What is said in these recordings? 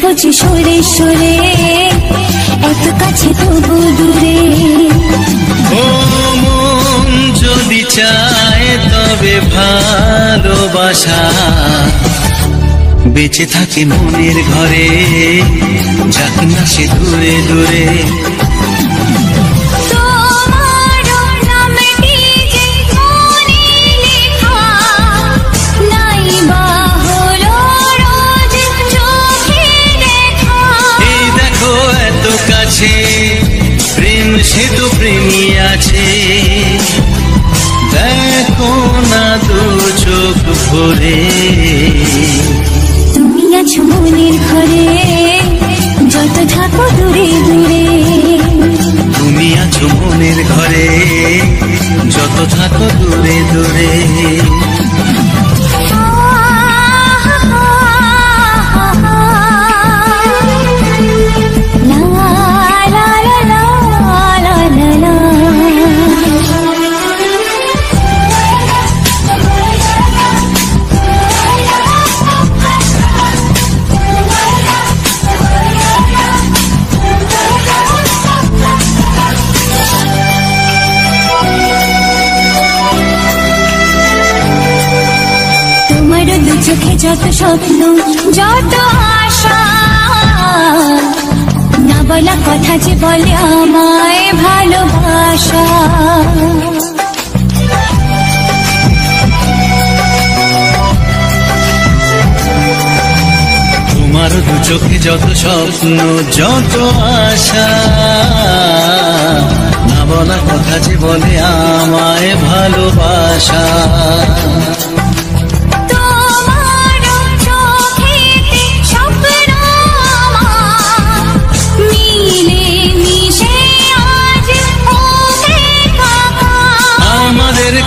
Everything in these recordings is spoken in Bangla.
বুঝি সরে সরে এত কাছে তবু দূরে। ও মন যদি চায় তবে ভালোবাসা বেঁচে থাকে মনের ঘরে, যাক না সে দূরে দূরে। প্রেম সে তো প্রেমী আছে, দেখো না দু চোখ ভরে। তুমি আছো মনের ঘরে, যত থাকো দূরে দূরে। তুমি আছো মনের ঘরে, যত থাকো দূরে দূরে। চোখে যত স্বপ্ন যত আশা, না বলা কথা যে বলে আমায় ভালোবাসা। তোমার দু চোখে যত স্বপ্ন যত আশা, না বলা কথা যে বলে আমায় ভালোবাসা।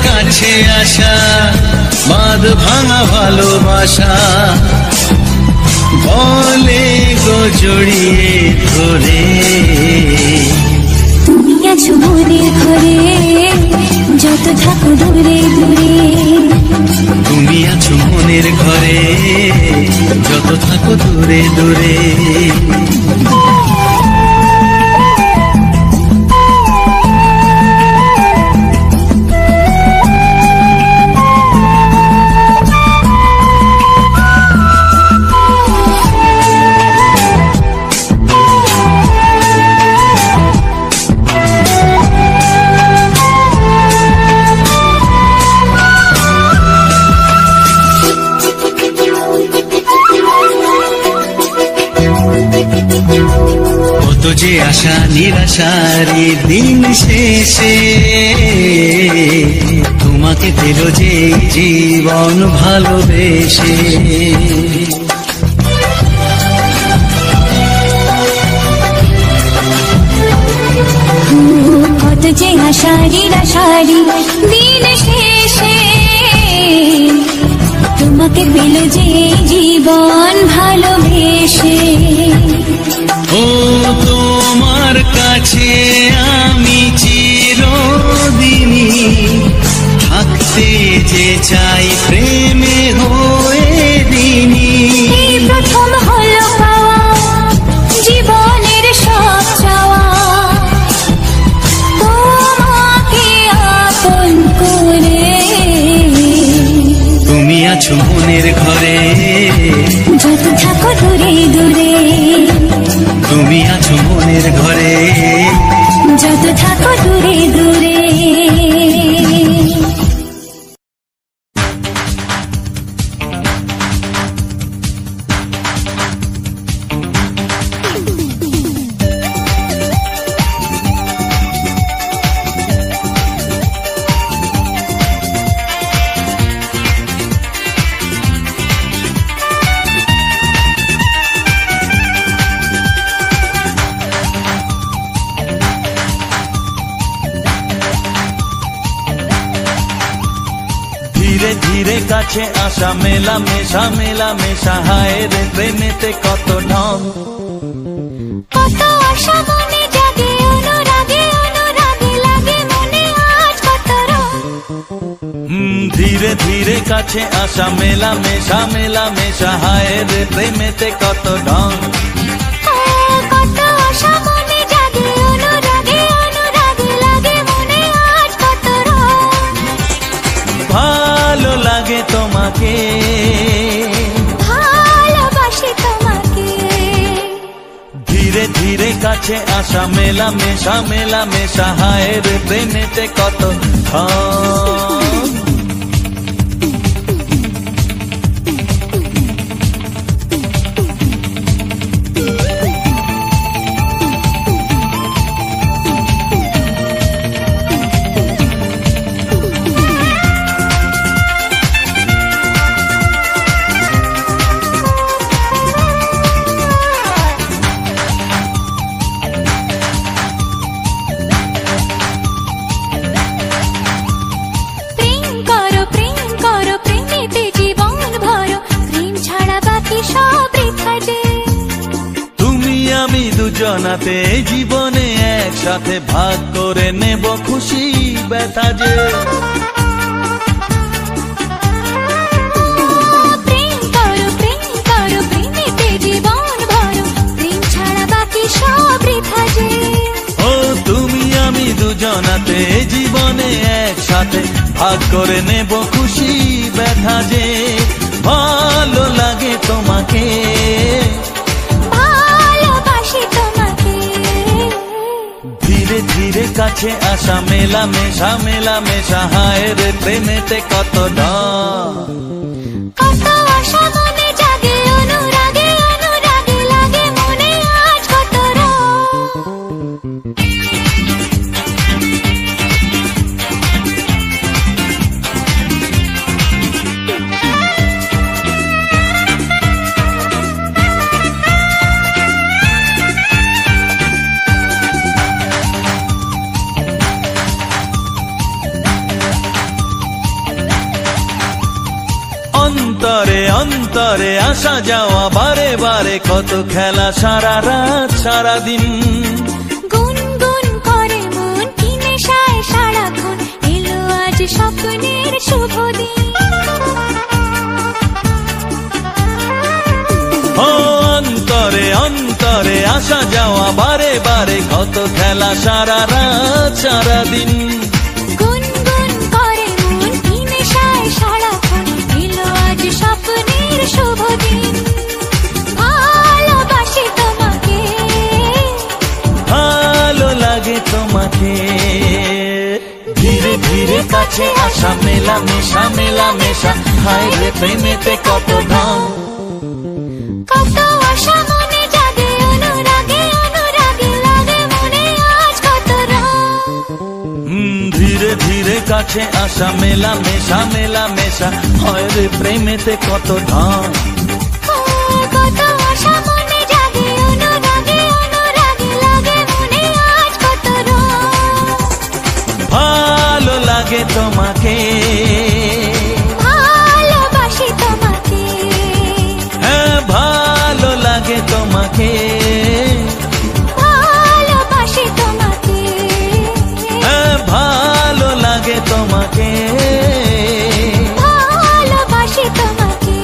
কাছে আসা বাঁধ ভাঙা ভালোবাসা বলে গো জড়িয়ে ধরে। তুমি আছো মনের ঘরে, যত থাকো দূরে দূরে। তুমি আছো মনের ঘরে, যত থাকো দূরে দূরে। কত যে আশা নিরাশারি দিন শেষে, তোমাকে পেল যে জীবন ভালোবেসে। কত যে আশা নিরাশারি দিন শেষে, তোমাকে পেল যে জীবন ভালোবেসে। ও তোমার কাছে আমি চিরদিনই থাকতে যে চাই প্রেমে হয়ে দিনই। প্রথম হলো পাওয়া জীবনের সব চাওয়া, তোমাকে আপন করে। তুমি আছো মনের ঘরে, যত থাকো দূরে দূরে। তুমি আছো মনের ঘরে, যত থাকো দূরে দূরে। ধীরে কাছে আসা মেলা মেশা হায় রে প্রেমেতে কত ঢং। কত আশা মনে জাগে অনুরাগে লাগে মনে আজ কত রং। ধীরে ধীরে কাছে আসা মেলা মেশা হায় রে প্রেমেতে কত ঢং। কত আশা মনে জাগে অনুরাগে লাগে মনে আজ কত রং। ভালো লাগে তোমাকে, ভালোবাসি তোমাকে। ধীরে ধীরে কাছে আসা মেলা মেশা হায় রে প্রেমেতে কত ঢং। আমি দুজনাতে জীবনে একসাথে ভাগ করে নেব খুশি ব্যথা যে। প্রেম করো প্রেমেতে জীবন ভরো, প্রেম ছাড়া বাকি সব বৃথা যে। ও তুমি আমি দুজনাতে জীবনে একসাথে ভাগ করে নেব খুশি ব্যথা যে। ভালো লাগে তোমাকে, ধীরে ধীরে কাছে আসা মেলা মেশা হায় রে প্রেমেতে কত ঢং। কত আশা মনে জাগে অনুরাগে লাগে মনে আজ কত রং। অন্তরে অন্তরে আসা যাওয়া বারে বারে কত খেলা সারা রাত সারা দিন। গুনগুন করে মন কি নেশায় সারাক্ষণ, এলো আজ স্বপ্নের শুভ দিন। ও অন্তরে অন্তরে আসা যাওয়া বারে বারে কত খেলা সারা রাত সারা দিন। গুনগুন করে মন কি নেশায় সারাক্ষণ, এলো আজ স্বপ্নের শুভ দিন। ভালোবাসি তোমাকে, ভালো লাগে তোমাকে, ধীরে ধীরে কাছে আসা মেলা মেশা হায় রে প্রেমেতে কত ঢং। কত আশা মনে জাগে অনুরাগে লাগে মনে আজ কত রং। ধীরে ধীরে কাছে আসা মেলা মেশা হয় রে প্রেমেতে কত ঢং। কত আশা মনে জাগে অনুরাগে লাগে মনে আজ কত রং। ভালো লাগে তোমাকে, ভালোবাসি তোমাকে। হ্যাঁ ভালো লাগে তোমাকে, ভালোবাসি তোমাকে। হ্যাঁ ভালো লাগে তোমাকে, ভালোবাসি তোমাকে।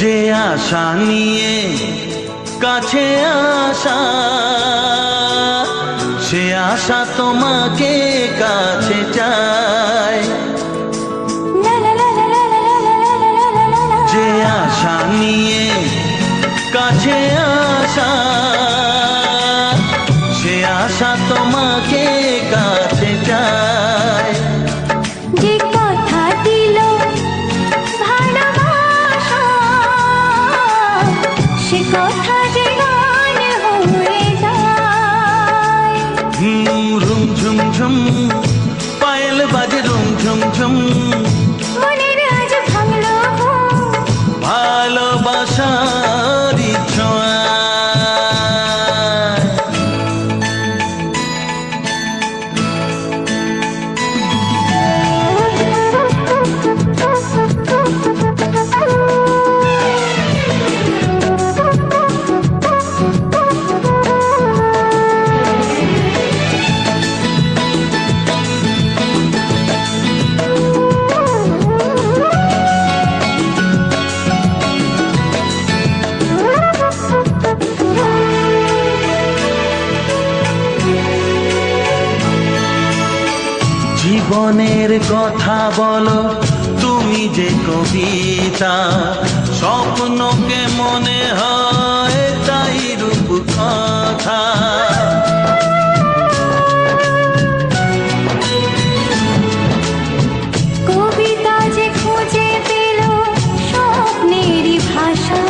যে আশা নিয়ে কাছে আসা, সে আশা তোমাকে কাছে চায়। যে আশা নিয়ে কাছে আসা, সে আশা তোমাকে কাছে চায়। যে কথা দিল যে গান হয়ে যায়। রুম ঝুম ঝুম পায়েল বাজে রুম ঝুম ঝুম, মনের আজ ভাঙলো ঘুম, ভালোবাসার ছোঁয়া। জীবনের কথা বলো তুমি যে কবিতা, স্বপ্নকে মনে হয় তাই রূপ কথা। কবিতা যে খুঁজে পেল স্বপ্নেরই ভাষা,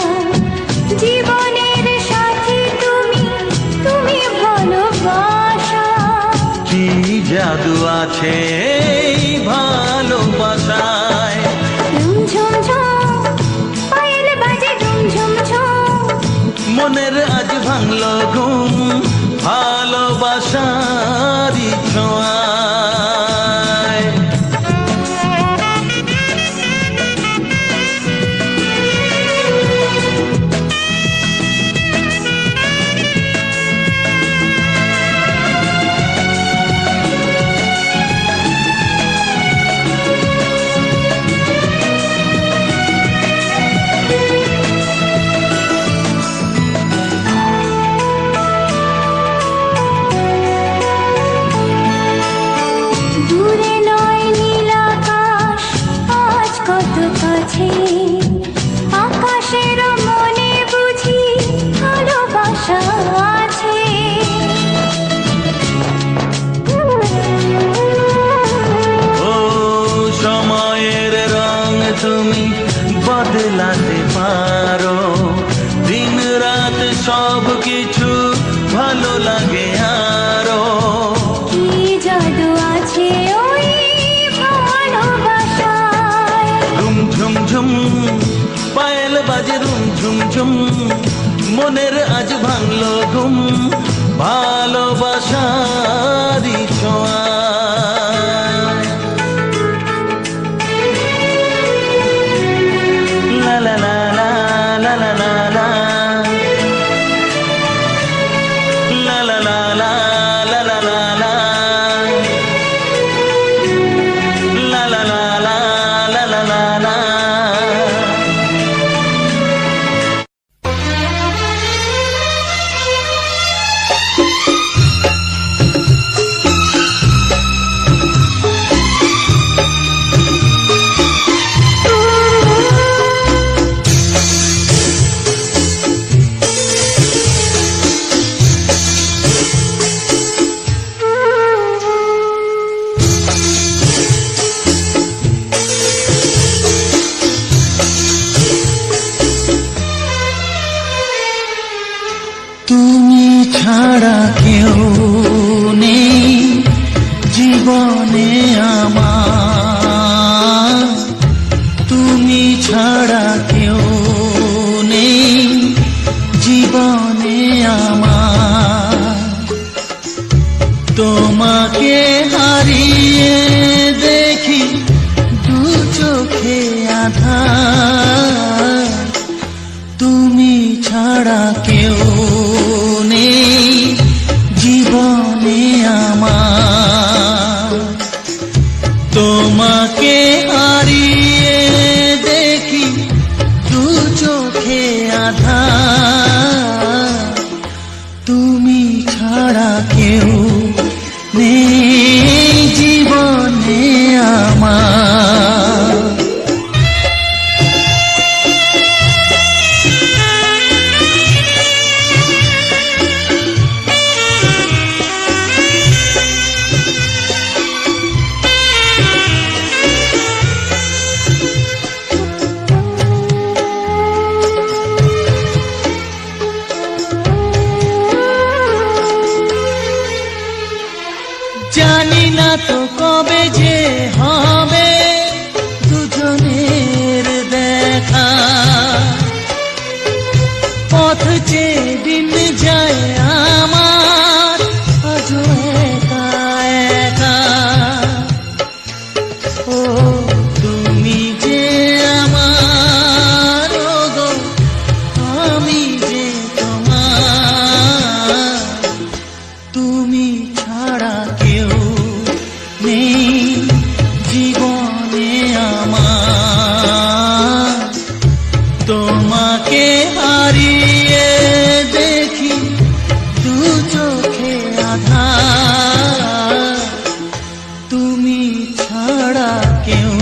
জীবনের সাথী তুমি, তুমি ভালোবাসা। কি জাদু আছে এই ভালোবাসায়, ঝুম ঝুম ঝুম পায়েল বাজে ঝুম ঝুম ঝুম, মনের আজ ভাঙলো ঘুম, ভালোবাসার ছোঁয়া। দূরে নয় নীল আকাশ আজ কত কাছে, আকাশের মনে বুঝি ভালোবাসা আছে। ও সময়ের রং তুমি বদলাতে পারো, দিন রাত সব কিছু ভালো লাগে আরো। কি জাদু আছে ওই ভালোবাসায়, রুম ঝুম ঝুম পায়েল বাজে রুম ঝুম ঝুম, মনের আজ ভাঙলো ঘুম, ভালোবাসার ছোঁয়া। লা লা লা লা লা লা লা লা, লা লা লা লা লা লা লা লা, লা লা লা লা লা লা লা লা। তুমি ছাড়া কেউ নেই জীবনে আমার, তুমি ছাড়া কেউ নেই জীবনে আমার। তোমাকে হারিয়ে দেখি দু চোখে আধার, তুমি ছাড়া কেউ নেই জীবনে আমার। তোমাকে হারিয়ে দেখি দু চোখে আধার, তুমি ছাড়া কেউ নেই জীবনে আমার। জানি না তো কবে যে হবে দুজনের দেখা, পথ চেয়ে দিন যায় আমার আজও একা একা। ও তুমি যে আমার, গো আমি যে তোমার, তুমি ছাড়া কেউ নেই জীবনে আমার। তোমাকে হারিয়ে দেখি দু চোখে আধার, তুমি ছাড়া কেউ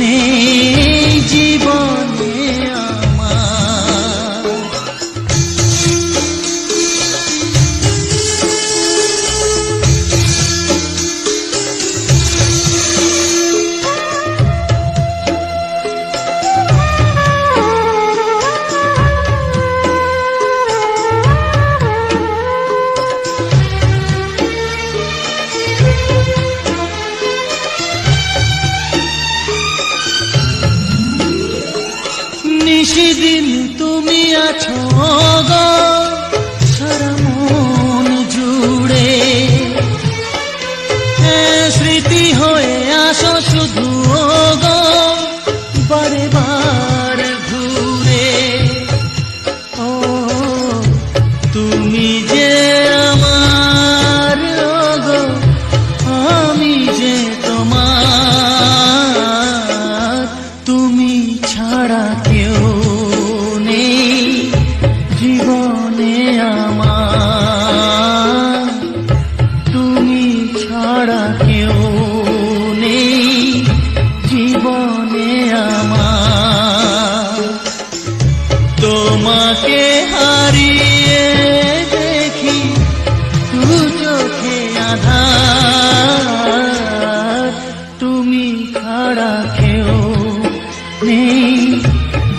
নেই জীবনে আমার। নিশিদিন তুমি আছো গো সারা মন জুড়ে, স্মৃতি হয়ে আসো শুধু গো বারে বার ঘুরে। ও তুমি যে আমার, গো আমি যে তোমার, তুমি ছাড়া কেউ নেই জীবনে আমার, তুমি ছাড়া কেউ নেই জীবনে আমার। তোমাকে হারিয়ে দেখি দু চোখে আধার, তুমি ছাড়া কেউ নেই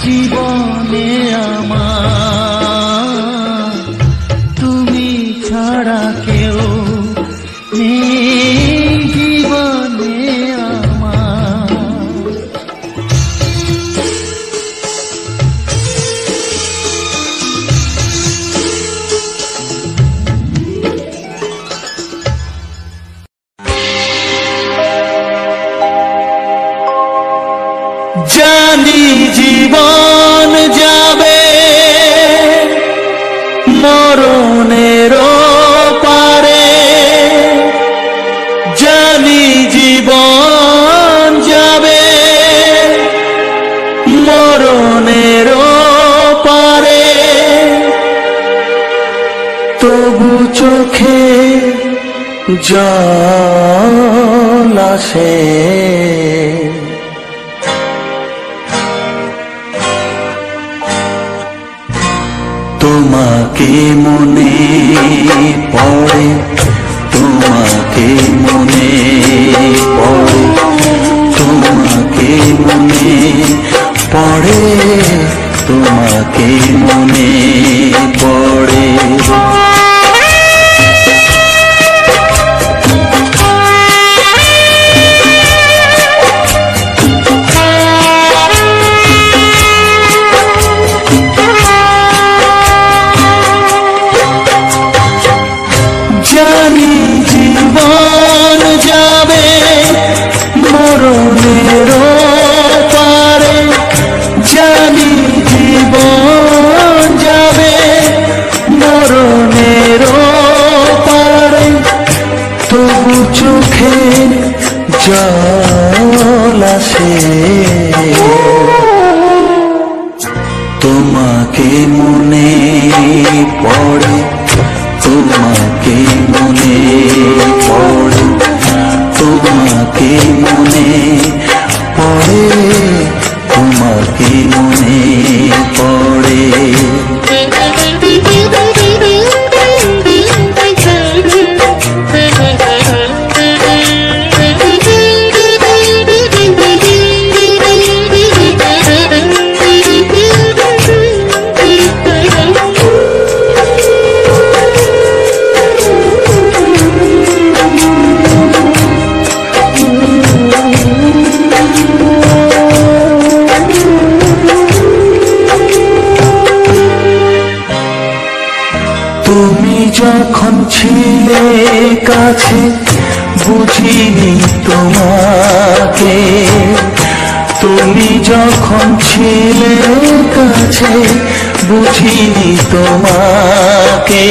জীবনে আমার, তুমি ছাড়া কেউ নেই জীবনে আমার। জানি জীবন যাবে মরণের পারে, জানি জীবন যাবে মরণের পারে, তবু চোখে জল আসে, তোমাকে মনে পড়ে, তোমাকে মনে পড়ে, তোমাকে মনে পড়ে, তোমাকে মনে পড়ে। জানি জীবন যাবে মরণের পারে, জানি জীবন যাবে মরণের পারে, তবু চোখে জল আসে, তোমাকে মনে পড়ে, তোমাকে মনে পড়ে, তোমাকে মনে পড়ে, তোমাকে মনে পড়ে। তুমি যখন ছিলে কাছে বুঝিনি তোমাকে, তুমি যখন ছিলে কাছে বুঝিনি তোমাকে,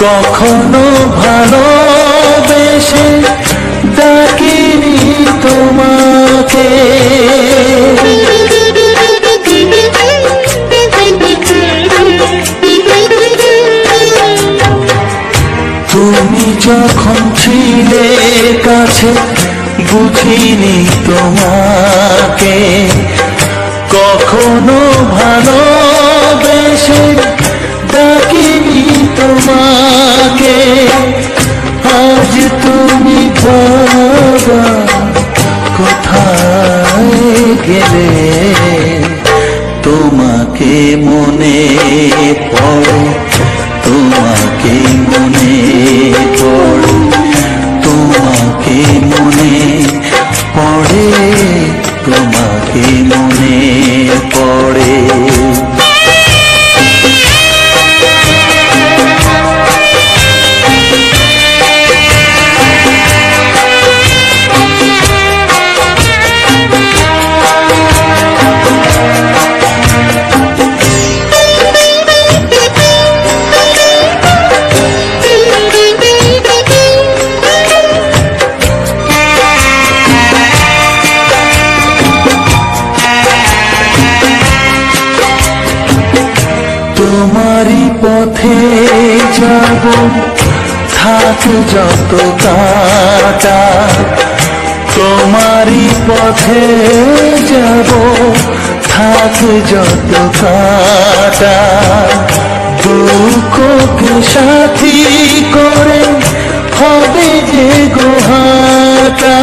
কখনো ভালোবেসে ডাকিনি তোমাকে। তুমি যখন ছিলে কাছে বুঝিনি তোমাকে, কখনো ভালোবেসে ডাকিনি তোমাকে। আজ তুমি বাবা কোথায় গেলে, তোমাকে মনে পড়ে, তোমাকে মনে পড়ে, তোমাকে মনে পড়ে, তোমাকে মনে পড়ে। তোমারই পথে যাব, থাক যত কাটা, তোমারই পথে যাব, থাক যত কাটা, দুঃখকে সাথী করে হবে যে গোহাটা।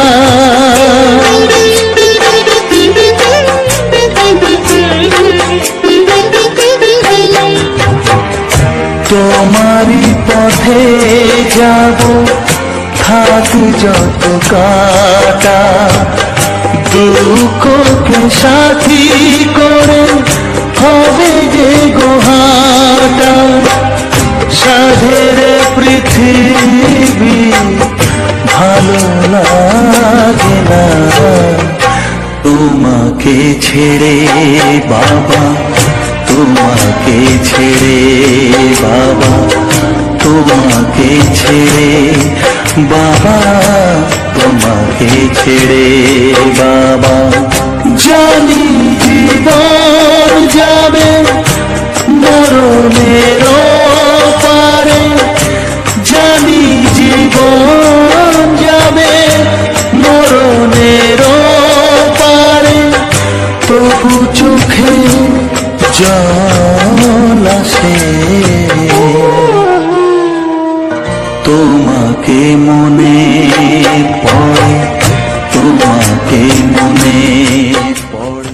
তোমারই পথে যাব, থাক যত কাটা, দুঃখকে সাথী করে হবে যে গোহাটা। সাধের পৃথিবী ভালো লাগে না তোমাকে ছেড়ে বাবা, তোমাকে ছেড়ে বাবা, তোমাকে ছেড়ে বাবা, তোমাকে ছেড়ে বাবা। জানি জীবন যাবে মরণের পারে, জানি জীবন যাবে মরণের পারে, তবু চোখে জল আসে, তোমাকে মনে পড়ে, তোমাকে মনে পড়ে।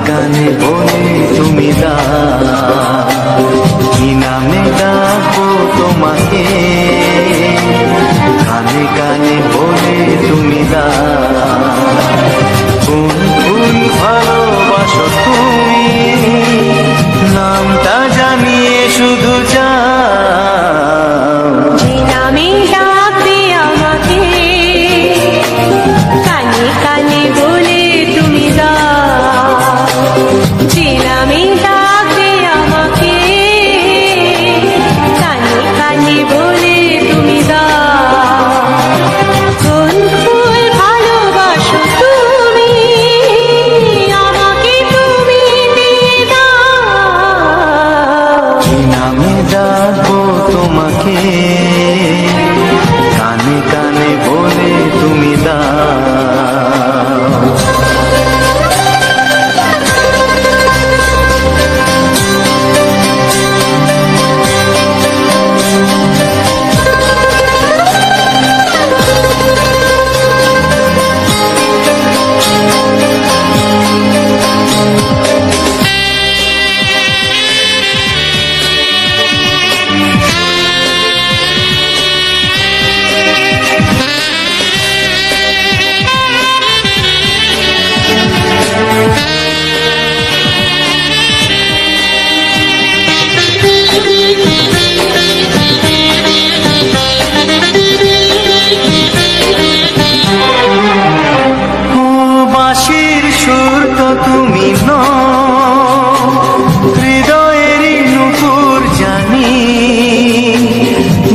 কানে বলে তোমাকে, কানে কানে বলে তুমি দাও। বাঁশির সুর তো তুমি নও, হৃদয়েরই নুপুর জানি,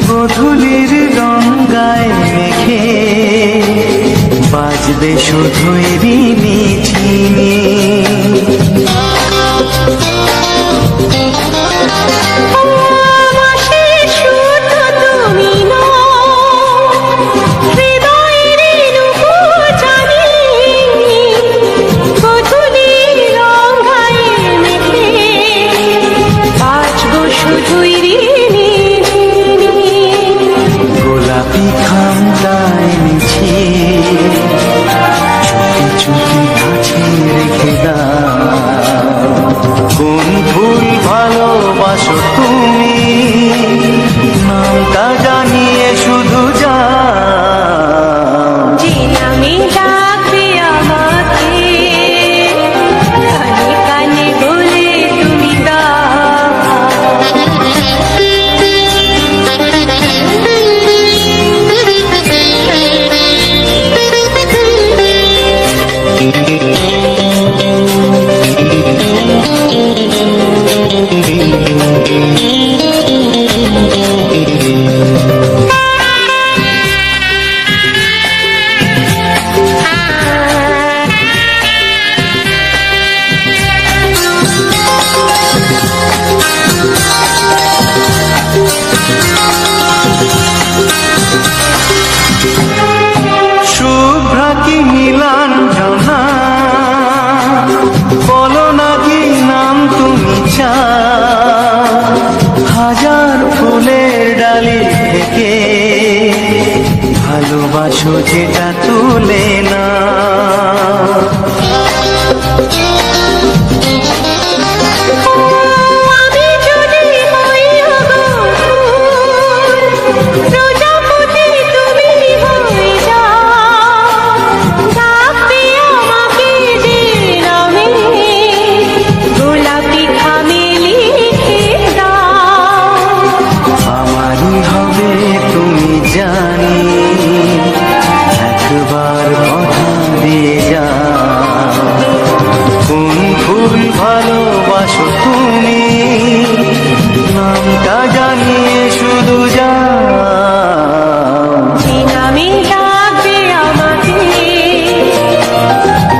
গোধূলির রং গায়ে মেখে বাজবে শুধুই রিনিঝিনি। গোলাপি খামটায় নিচে চুপি চুপি কাছে রেখে দাও। কোন ফুল ভালোবাসো তুমি, নামটা জানিয়ে শুধু যাও। যে নামে ডাকবে আমাকে, কানে কানে বলে তুমি শুভ্রা কি নীলাঞ্জনা, বলো না কি নাম তুমি চাও। হাজার ফুলের ডালি থেকে ভালোবাসো যেটা তুলে না। জানি একবার কথা দিয়ে যাও। কোন ফুল ভালোবাসো তুমি, নামটা জানিয়ে শুধু যাও। যে নামে ডাকবে আমাকে,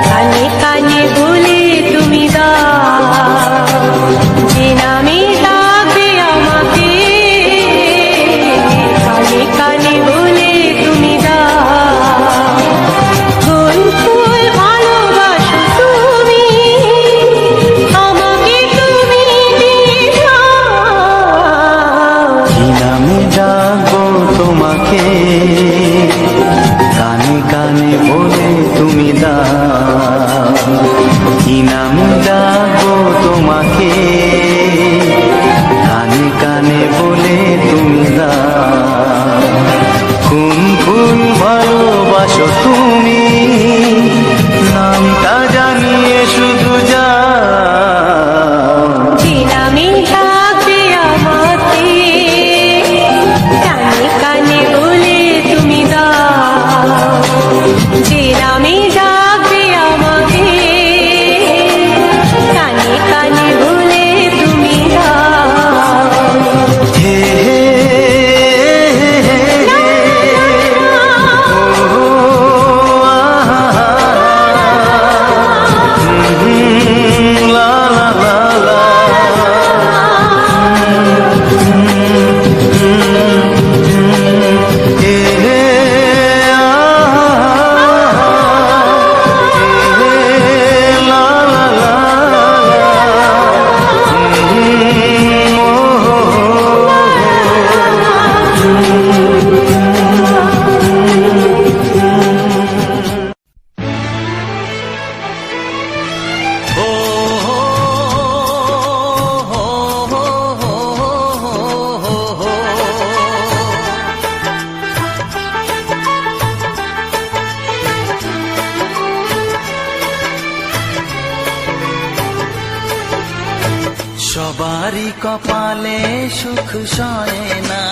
কানে কানে বলে তুমি দাও। যে নামে ডাকবে আমাকে, কানে কানে বলে তুমি দাও। কোন ফুল ভালোবাসো তুমি, আমাকে তুমি দিয়ে দাও। কি নামে ডাকবো তোমাকে, কানে কানে বলে তুমি দাও। কি নামে ডাকবো তোমাকে, কানে কানে বলে তুমি দাও। কোন ফুল ভালোবাসো তুমি, নামটা জানিয়ে শুধু যাও। যে নামে ডাকবে আমাকে, কানে কানে বলে তুমি কপালে সুখ সয় না,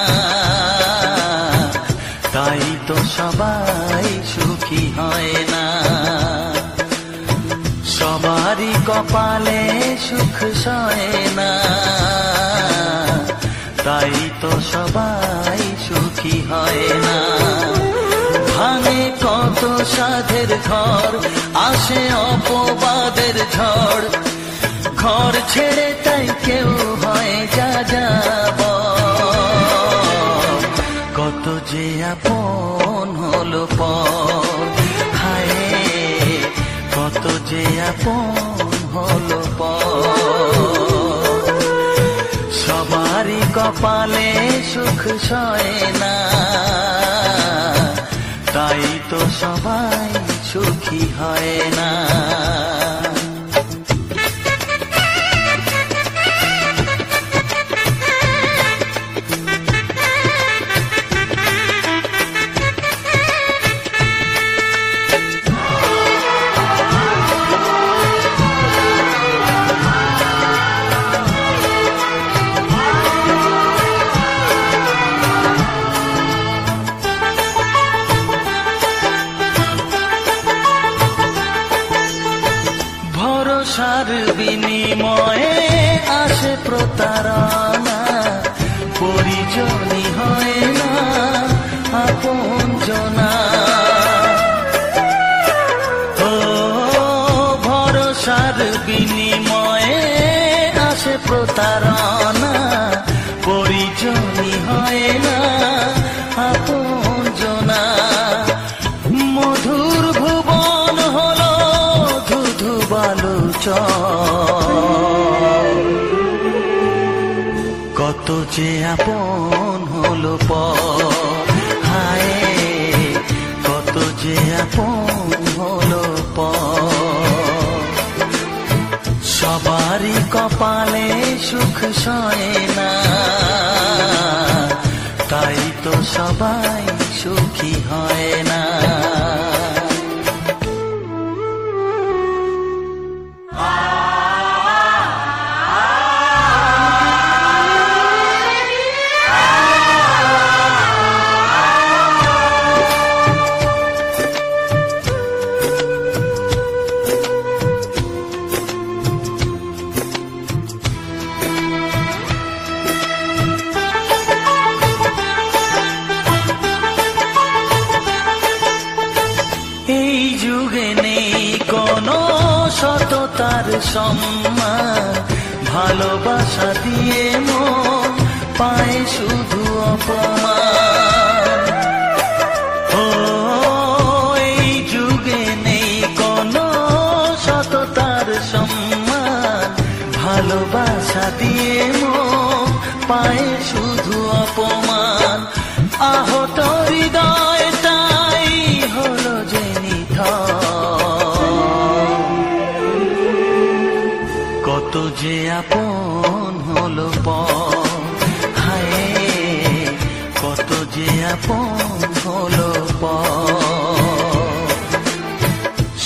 তাই তো সবাই সুখী হয় না। সবারই কপালে সুখ সয় না, তাই তো সবাই সুখী হয় না। ভাঙে কত সাধের ঘর, আসে অপবাদের ঝড়, ঘর ছেড়ে তাই কেউ হয় যা যাব। কত যে আপন হলো পর, হায় কত যে আপন হলো পর। সবারই কপালে সুখ সয় না, তাই তো সবাই সুখী হয় না। ভরসার বিনিময়ে আসে প্রতারণা, পরিজনই হয় না আপনজনা। ও ভরসার বিনিময়ে আসে প্রতারণা, পরিজনই হয় না আপনজনা। মধুর ভুবন হলো ধুধু বালুচর, কত যে আপন হলো পর, হায় কত যে আপন হলো পর। সবারই কপালে সুখ সয় না, তাই তো সবাই সুখী হয় না। এই যুগে নেই কোনো সততার সম্মান, ভালোবাসা দিয়ে মন পায় শুধু অপমান। ও এই যুগে নেই কোনো সততার সম্মান, ভালোবাসা দিয়ে মন পায় শুধু অপমান। আহত হৃদয়টাই হলো যে কত যে আপন হলো পর, হায় কত যে আপন হলো পর।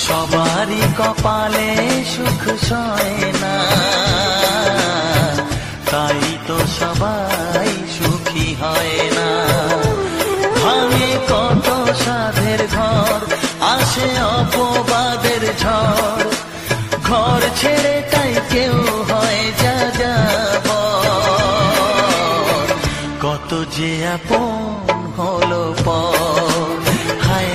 সবারই কপালে সুখ সয় না, তাই তো সবাই সুখী হয় না। ভাঙে কত সাধের ঘর, আসে অপবাদের ঝড়, ঘর ছেড়ে তাই কেউ হয় যা যাব। কত যে আপন হলো পর, হায়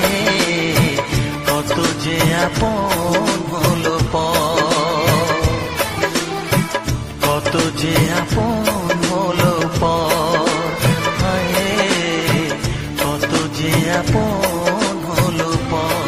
কত যে আপন হলো পর। কত যে আপন হলো পর, হায় কত যে আপন হলো পর।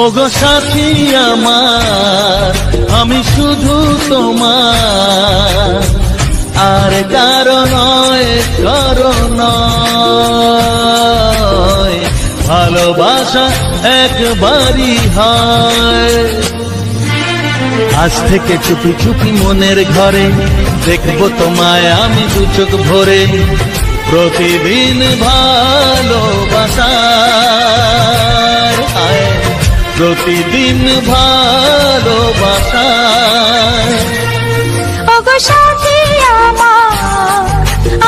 ওগো সাথী আমার আমি শুধু তোমার, আর কারো নয় কারো নয়, ভালোবাসা একবারই হয়। আজ থেকে চুপি চুপি মনের ঘরে দেখবো তোমায় আমি দু চোখ ভরে, প্রতিদিন ভালোবাসায়, প্রতিদিন ভালোবাসায়। ওগো সাথী আমার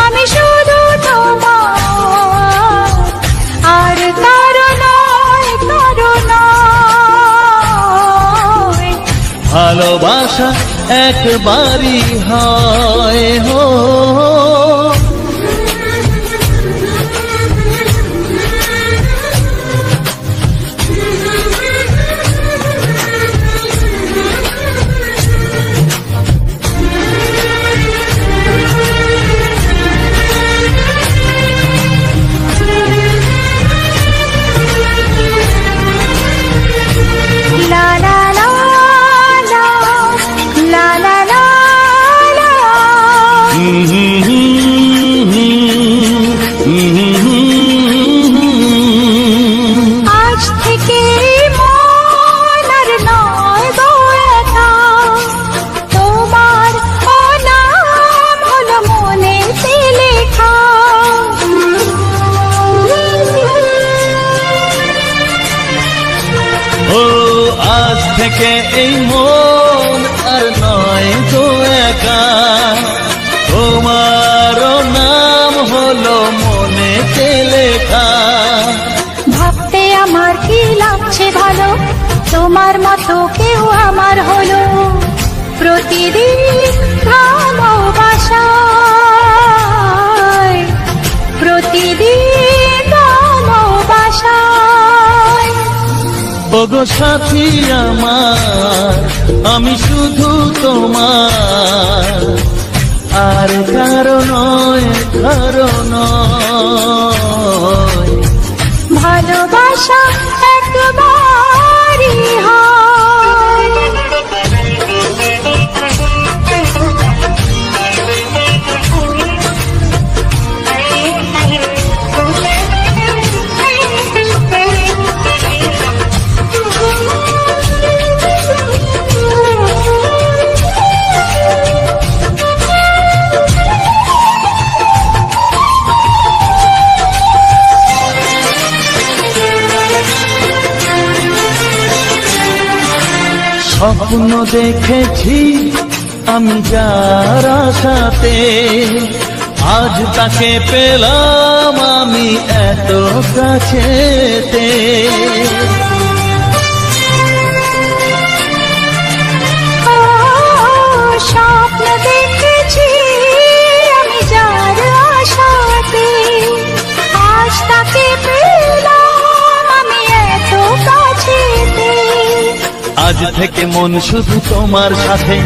আমি শুধু তোমার, আর কারো নয় কারো নয়, ভালোবাসা একবারই হয় হো। আজ থেকে মন আর নয় গো একা, তোমার নাম হলো মনেতে লেখা। ও আজ থেকে এই মন আর নয় তো একা, তোমার নাম হলো মনেতে লেখা। ভাবতে আমার কি লাগছে ভালো, তোমার মতো কেউ আমার হলো, প্রতিদিন ভালোবাসায়, প্রতিদিন ভালোবাসায়। ওগো সাথী আমার আমি শুধু তোমার, আর কারো নয় কারো নয়, ভালোবাসা একবারই হয়। স্বপ্ন দেখেছি আমি যার আশাতে, আজ তাকে পেলাম আমি এত কাছেতে। স্বপ্ন দেখেছি আমি যার আশাতে, আজ তাকে পেলাম আমি এত কাছেতে। আজ থেকে মন শুধু তোমার সাথে,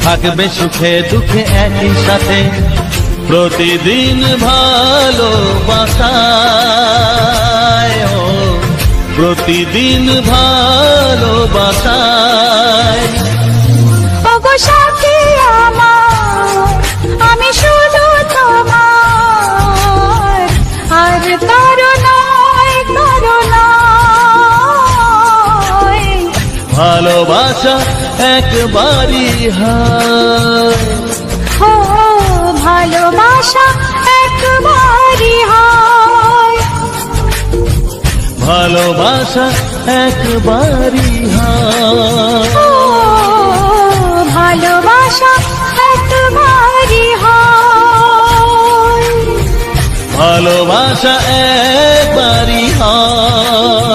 থাকবে সুখে দুঃখে একই সাথে, প্রতিদিন ভালোবাসায়, প্রতিদিন ভালোবাসায়। ওগো সাথী আমার আমি শুধু তোমার, আর কারো নয় কারো নয়, ভালোবাসা একবারই হয়। ও ভালোবাসা একবারই হয়, ভালোবাসা একবারই হয়। ও ভালোবাসা একবারই হয়, ভালোবাসা একবারই হয়।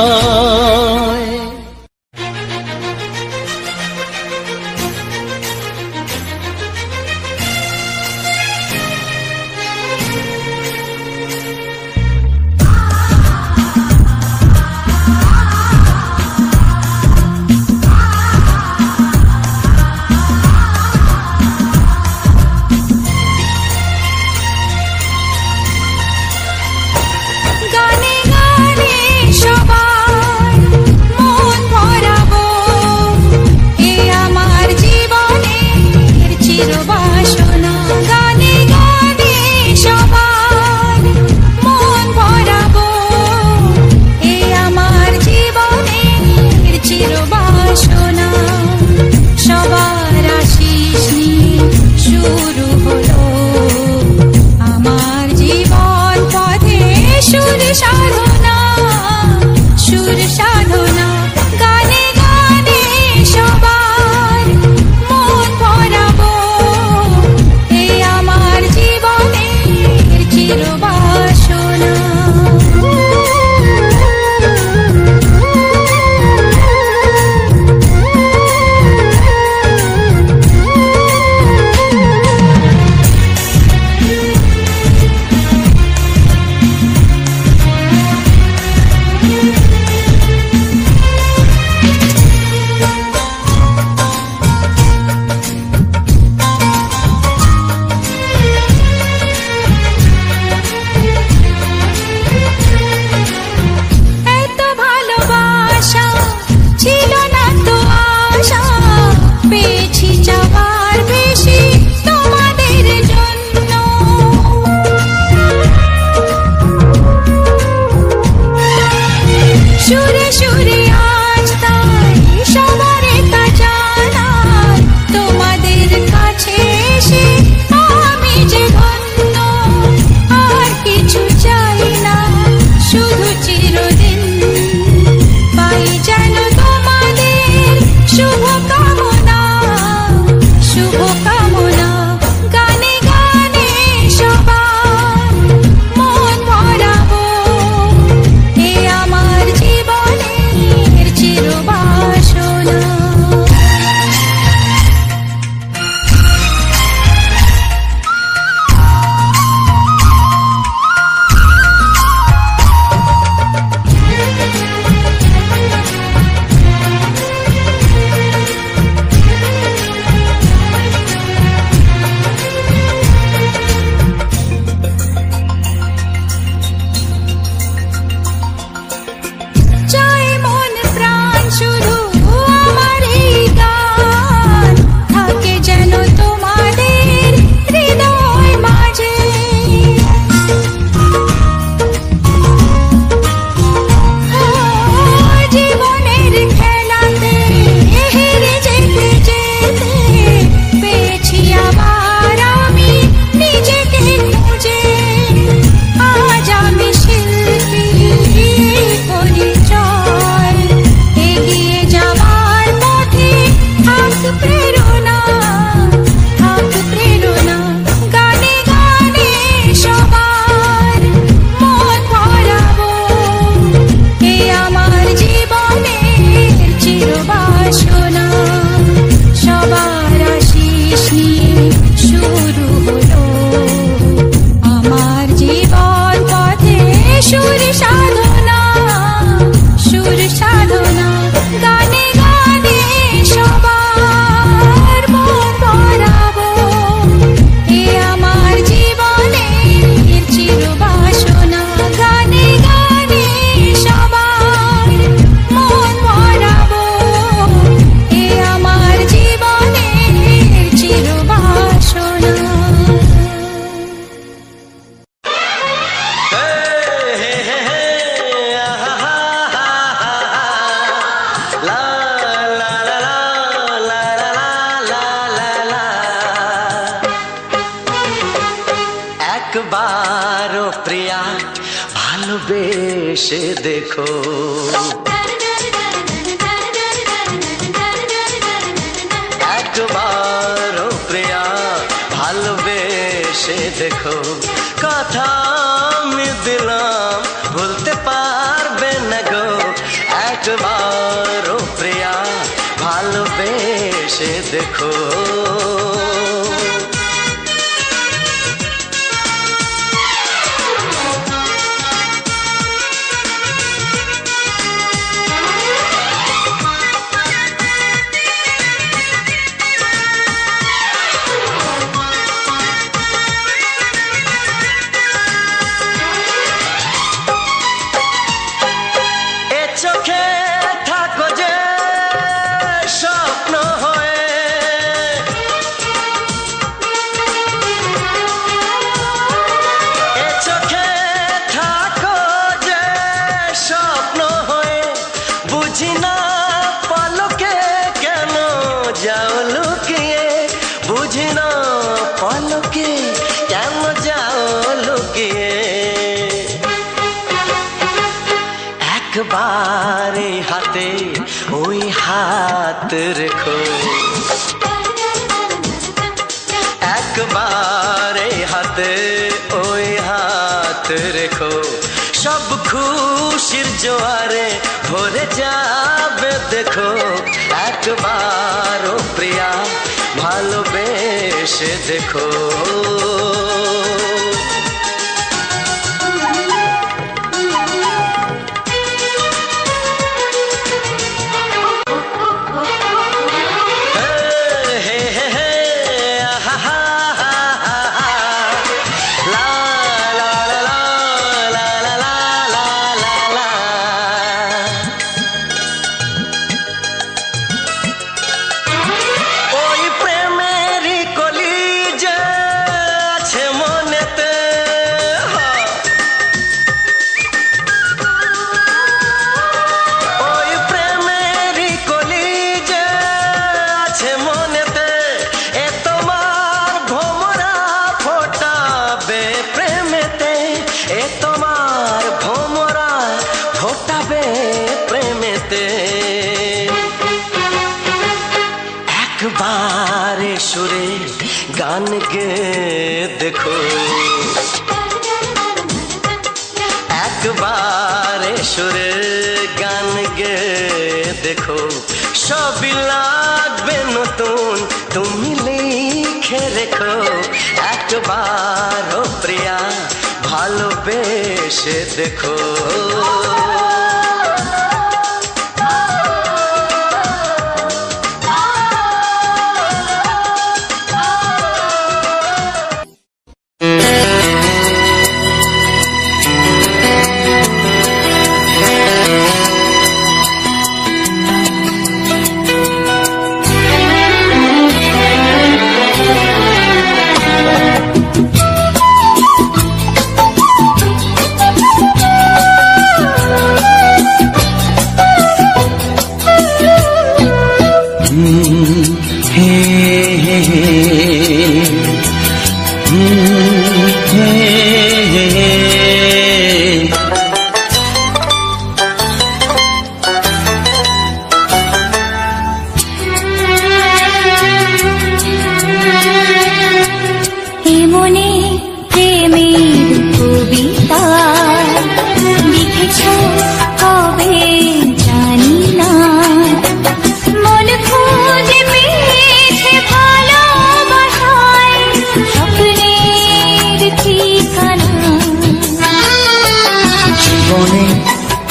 গান শুরু হলো আমার জীবন পথে সুর সাধনা, সুর সাধনা। গানে গানে সবার মন ভরাবো, এই আমার জীবনের চিরবাসনা। একবারও প্রিয়া ভালোবেসে দেখো, একবারও প্রিয়া ভালোবেসে দেখো। কথা আমি দিলাম ভুলতে পারবে না গো, একবারও প্রিয়া ভালোবেসে দেখো। চোখে থাকো যে স্বপ্ন হয়ে, বুকে কেন যাও লুকিয়ে একবার এই হাতে ওই হাত রেখো একবার এই হাতে ওই হাত রেখো সব খুশির জোয়ারে ভরে যাবে দেখো একবার ও প্রিয়া ভালোবেসে দেখো একবারে সুরে গান গে দেখো একবারে সুরে গান গে দেখো সবই লাগবে নতুন তুমি লিখে রেখো একবার ও প্রিয়া ভালোবেসে দেখো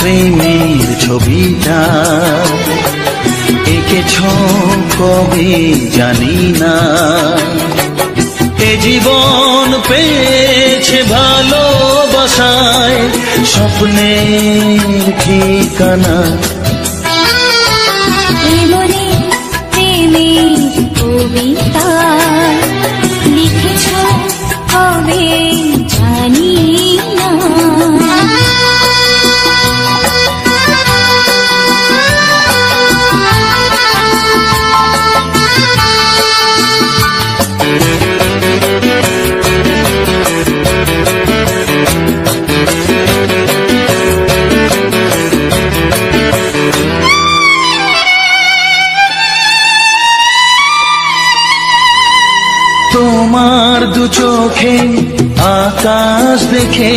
প্রেমের ছবিটা এঁকেছ কবে জানি না এ জীবন পেয়েছে ভালোবাসায় স্বপ্নের ঠিকানা মনে প্রেমের কবিতা লিখেছ কবে জানি না তোমার দু চোখে আকাশ দেখে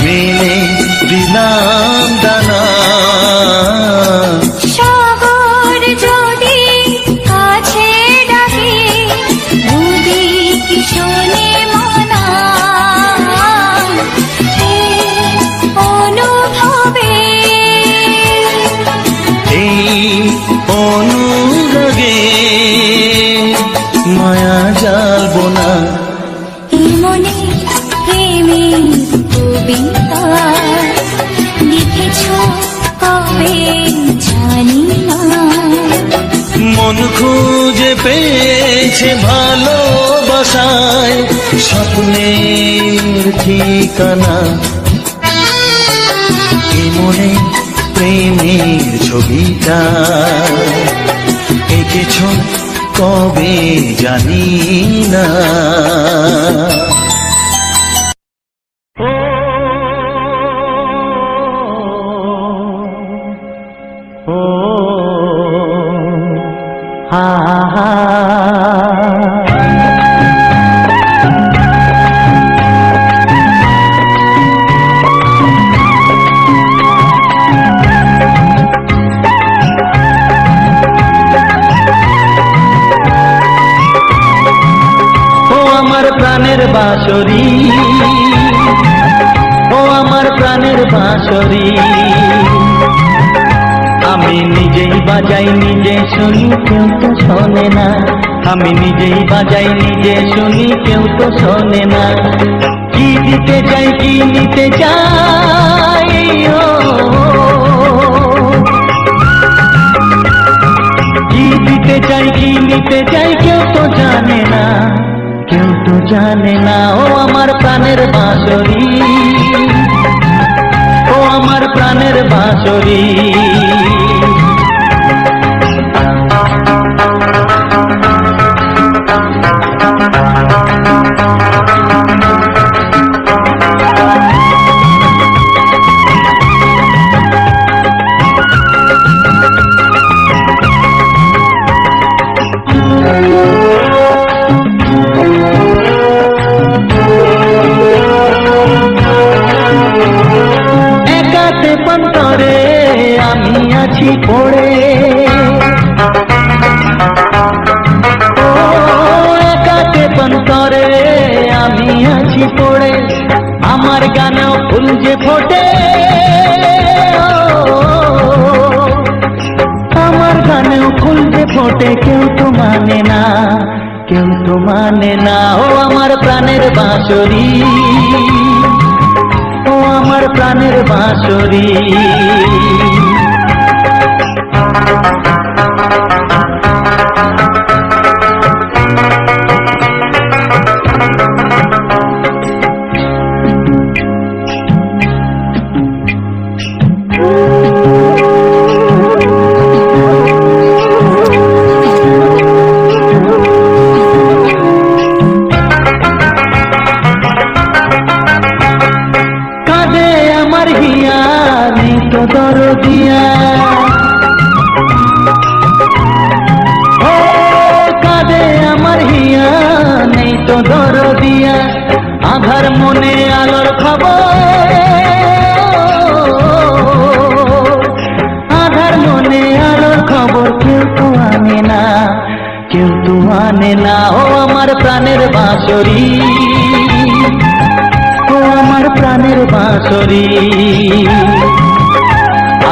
মেলে দিলাম দানা সাগর যদি কাছে ডাকে নদী কি শোনে মনা অনুভবে এই অনুরাগে মায়া জালবো না মনে প্রেমের কবিতা লিখেছ কবে জানি না মন খুঁজে পেয়েছে ভালোবাসায় স্বপ্নের ঠিকানা এ মনে প্রেমের ছবিটা এঁকেছ কবে জানি না। প্রাণের বাঁশরি, ও আমার প্রাণের বাঁশরি, আমি নিজেই বাজাই নিজে শুনি কেউ তো শোনে না, আমি নিজেই বাজাই নিজে শুনি কেউ তো শোনে না। কি দিতে চাই কি নিতে চাই, কি দিতে চাই কি নিতে চাই কেউ তো জানে না, কেউ তো জানে না। ও আমার প্রাণের বাঁশরি, ও আমার প্রাণের বাঁশরি, পড়ে ও একাকে পন্তরে আমি আছি পড়ে, আমার গানেও ফুল যে ফোটে, আমার গানেও ফুল যে ফোটে, কেউ তো মানে না, কেউ তো মানে না। ও আমার প্রাণের বাঁশরি, ও আমার প্রাণের বাঁশরি, দরদিয়া ও কাঁদে আমার হিয়া, নেই তো দরদিয়া, আধার মনে আলোর খবর, আধার মনে আলোর খবর কেউ তো আনে না, কেউ তো আনে না। ও আমার প্রাণের বাঁশরি, ও আমার প্রাণের বাঁশরি,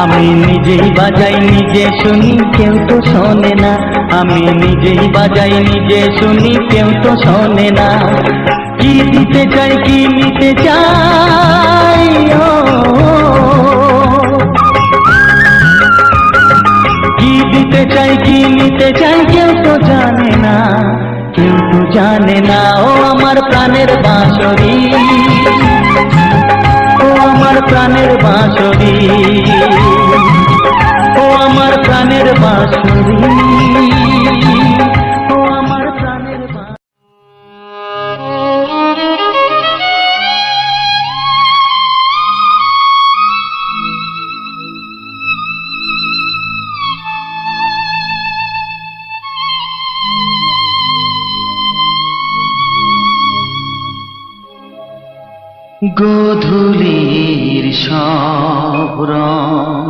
আমি নিজেই বাজাই নিজে শুনি কেউ তো শোনে না, আমি নিজেই বাজাই নিজে শুনি কেউ তো শোনে না। কি দিতে চাই কি নিতে চাই, কি দিতে চাই কি নিতে চাই কেউ তো জানে না, কেউ তো জানে না। ও আমার প্রাণের বাঁশরি, ও আমার প্রাণের বাঁশরি, ও আমার প্রাণের বাঁশরি, ও আমার প্রাণের বাঁশরি। গোধূলির সব রং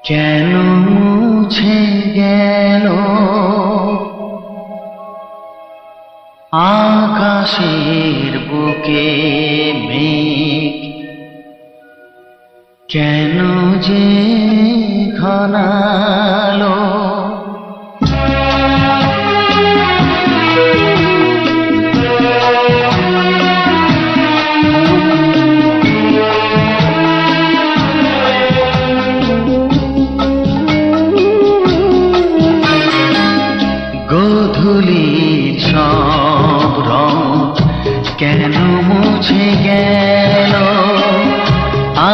কেন মুছে গেল, আকাশের বুকে মেঘ কেন যে ঘনালো, গোধূলির সব রং কেন মুছে গেল,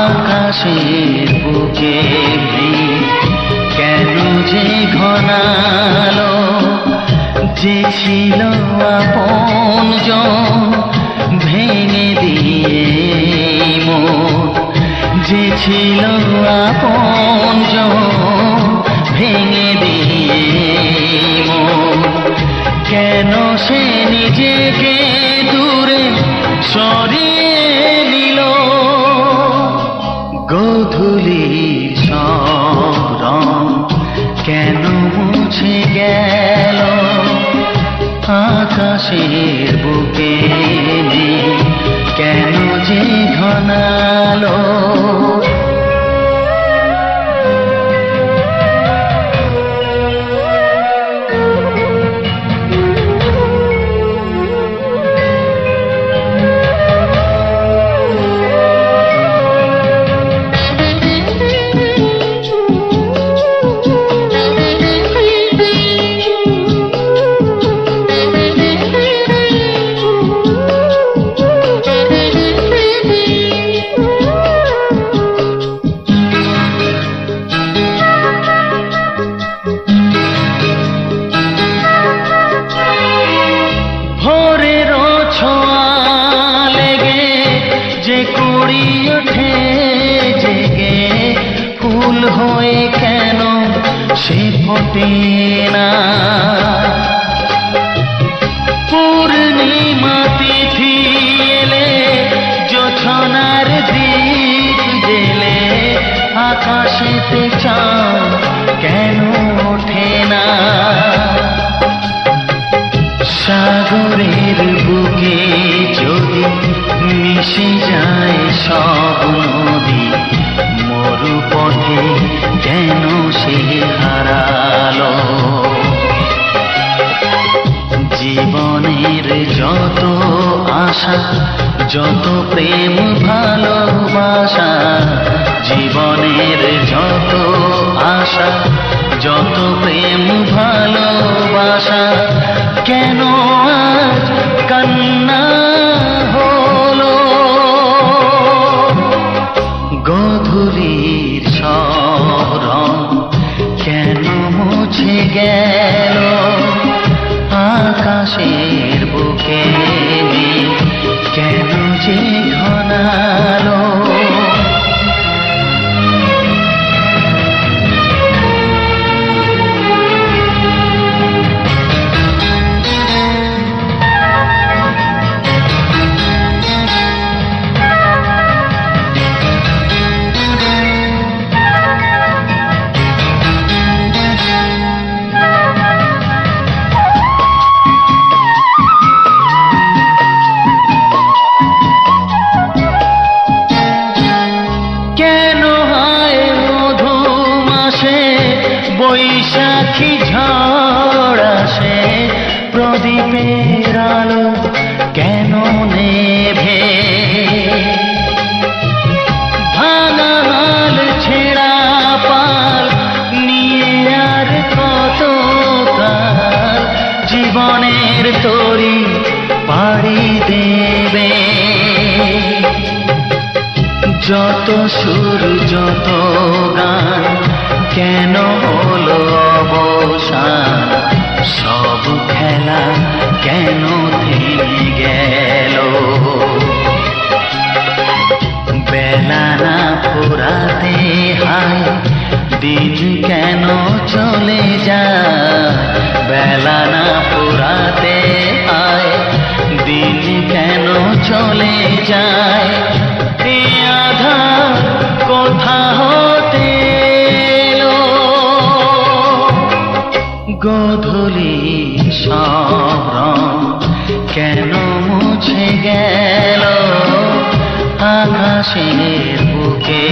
আকাশের বুকে কেন যে ঘনালো, যে ছিল আপনজন ভেঙে দিয়ে মন, যে ছিল আপনজন ভেঙে দিয়ে মন, কেন সে নিজেকে দূরে সরিয়ে নিল? গোধূলির সব রং কেন মুছে গেল? আকাশের বুকে কেন যে ঘনালো? হয়ে কেন সে ফোটে না? পূর্ণিমা তিথি এলে জোছনার দীপ জেলে আকাশেতে চাঁদ কেন ওঠে না? সাগরের বুকে যদি মিশে যায় সব নদী, মরুপথে কেন সে হারালো? জীবনের যত আশা, যত প্রেম ভালোবাসা, জীবনের যত আশা, যত প্রেম ভালোবাসা, কেন আজ কান্না হলো? গোধূলির সব রং কেন মুছে গেল? আকাশের বুকে কেন যে ঘনালো? বৈশাখী ঝড় আসে, প্রদীপের আলো কেন নেভে? ভাঙা হাল ছেঁড়া পাল নিয়ে আর কত কাল জীবনের তরি পাড়ি দেবে? যত সুর যত গান কেন হলো অবসান? সব খেলা কেন থেমে গেল? বেলা না ফুরাতে হায় দিন কেন চলে যায়? বেলা না ফুরাতে হায় দিন কেন চলে যায়? এ আধার কোথা হতে? গোধূলির সব রং কেন মুছে গেল? আকাশের বুকে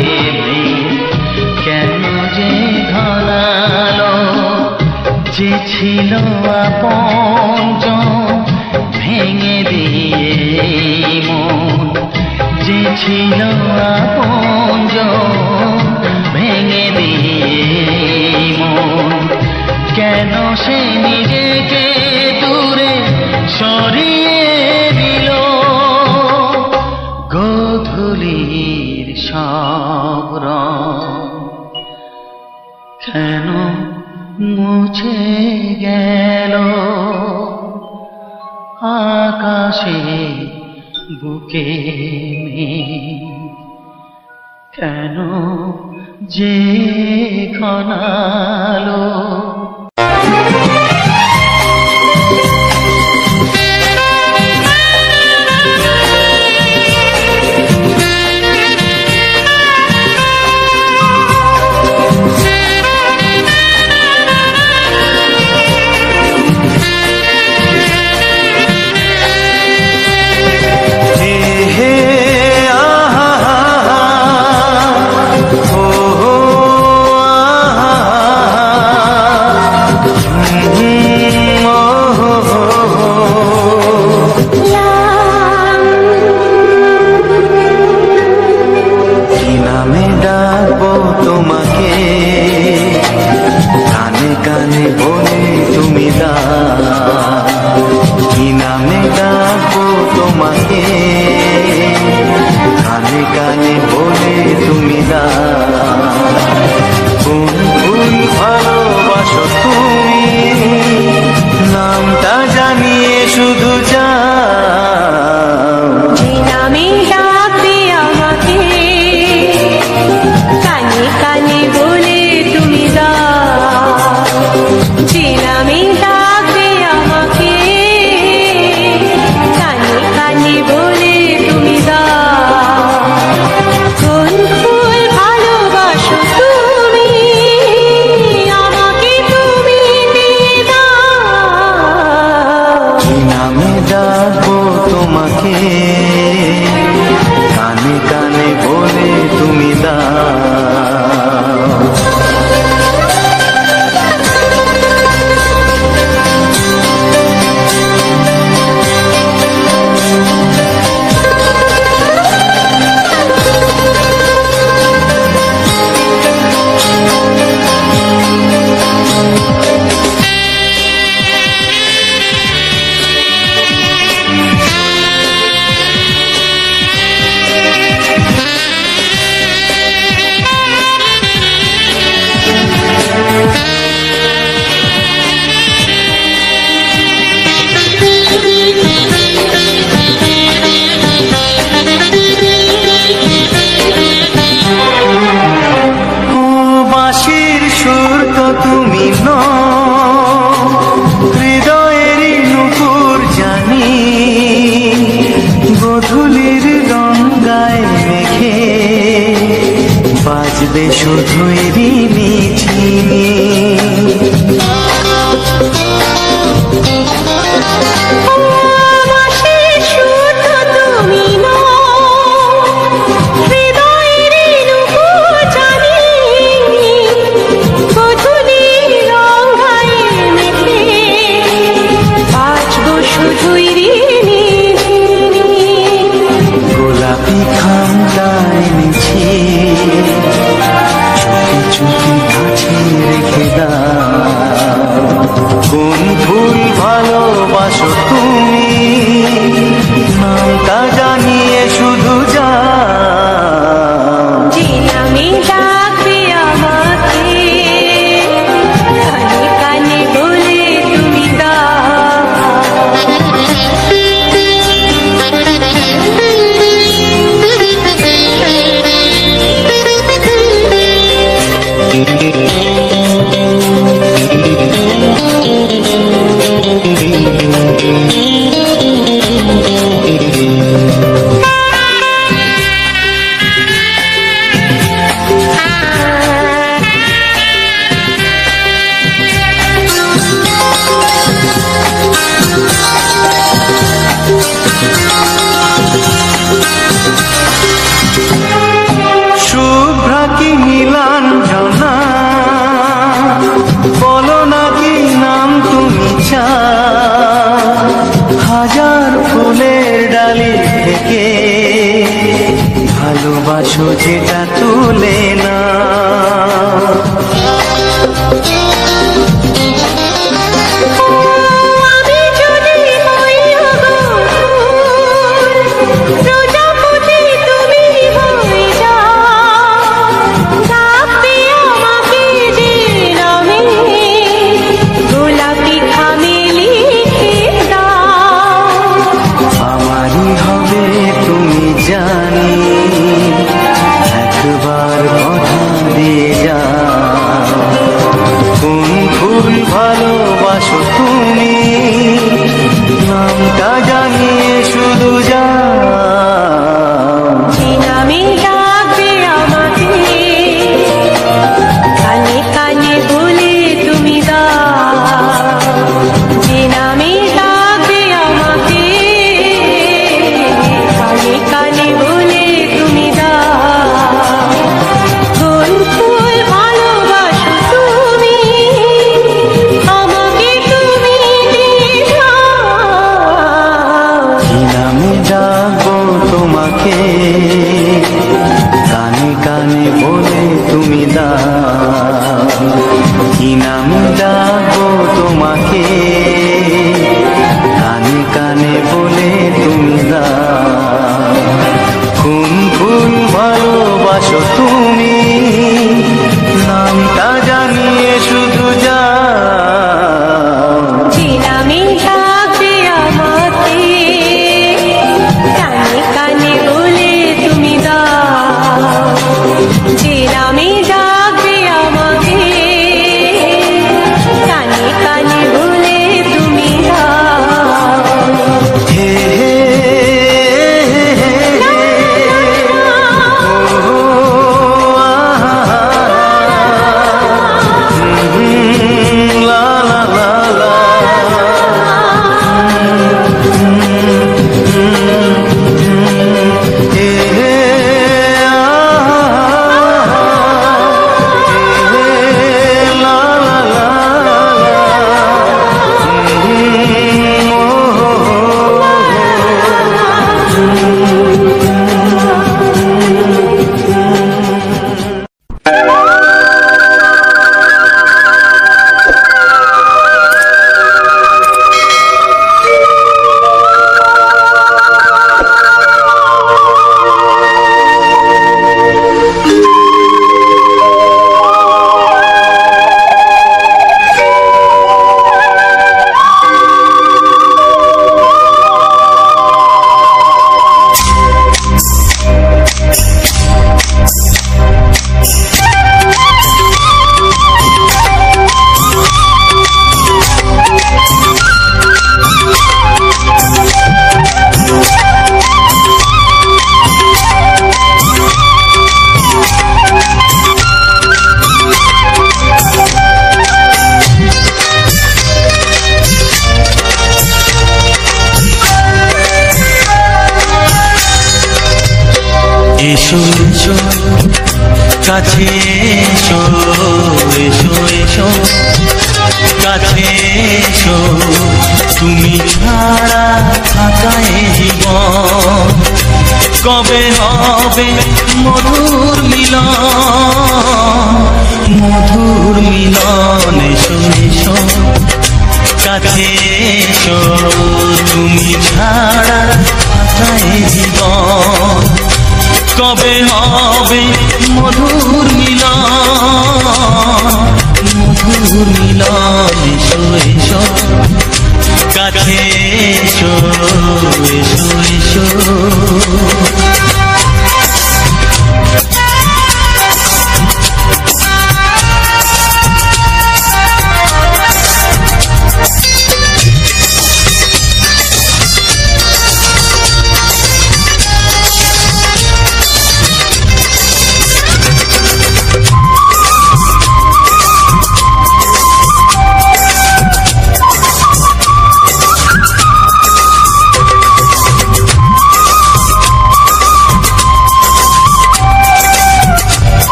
কেন যে ঘনালো? যে ছিল আপনজন ভেঙে দিয়ে মন, যে ছিল আপনজন ভেঙে দিয়ে মন, কেন সে নিজেকে দূরে সরিয়ে দিল? গোধূলির সব রং কেন গেল আকাশে বুকে কেন যে ঘনালো। ভালোবাসো যেটা তুলে না গোলাপি কাছে এসো এসো এসো কাছে এসো তুমি ছাড়া থাকা এ জীবন কবে হবে মধুর মিলন মধুর মিলন এসো এসো কাছে এসো তুমি ছাড়া থাকা এ জীবন কবে হবে মধুর মিলন মধুর মিলন এসো এসো কাছে এসো এসো এসো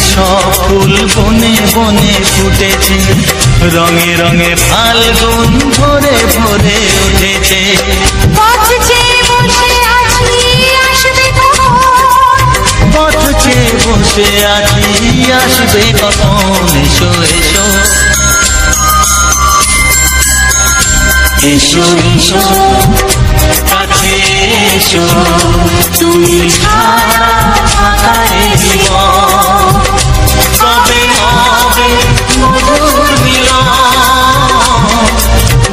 সব ফুল বনে বনে ফুটেছে রঙে রঙে ফাল্গুন ভরে ভরে উঠেছে পথ চেয়ে বসে আছি আসবে পথ চেয়ে বসে আছি আসবে কখন এসো এসো এসো এসো কাছে এসো তুমি ছাড়া থাকা এ জীবন কবে হবে মধুর মিলন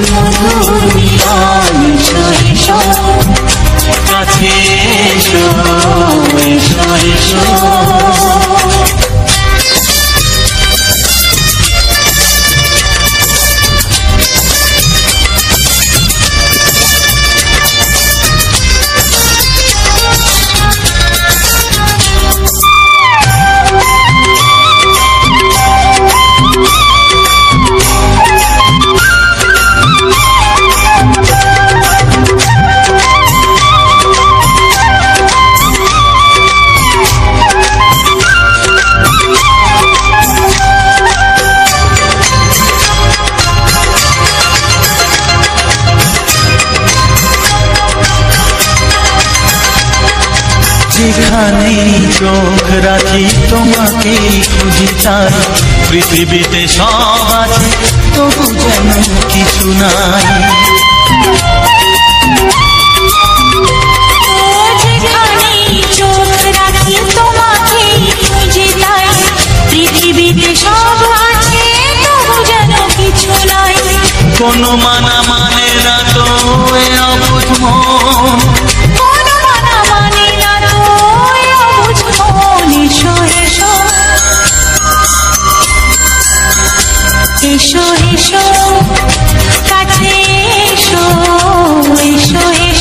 মধুর মিলন এসো এসো কাছে এসো এসো এসো যেখানে চোখ রাখি তোমাকে খুঁজি তাই পৃথিবীতে সব আছে তবু যেন কিছু নাই যেখানে চোখ রাখি তোমাকে খুঁজি তাই পৃথিবীতে সব আছে তবু যেন কিছু নাই কোনো মানা মানে না তো এ অবুঝ মন এসো এসো কাছে এসো এসো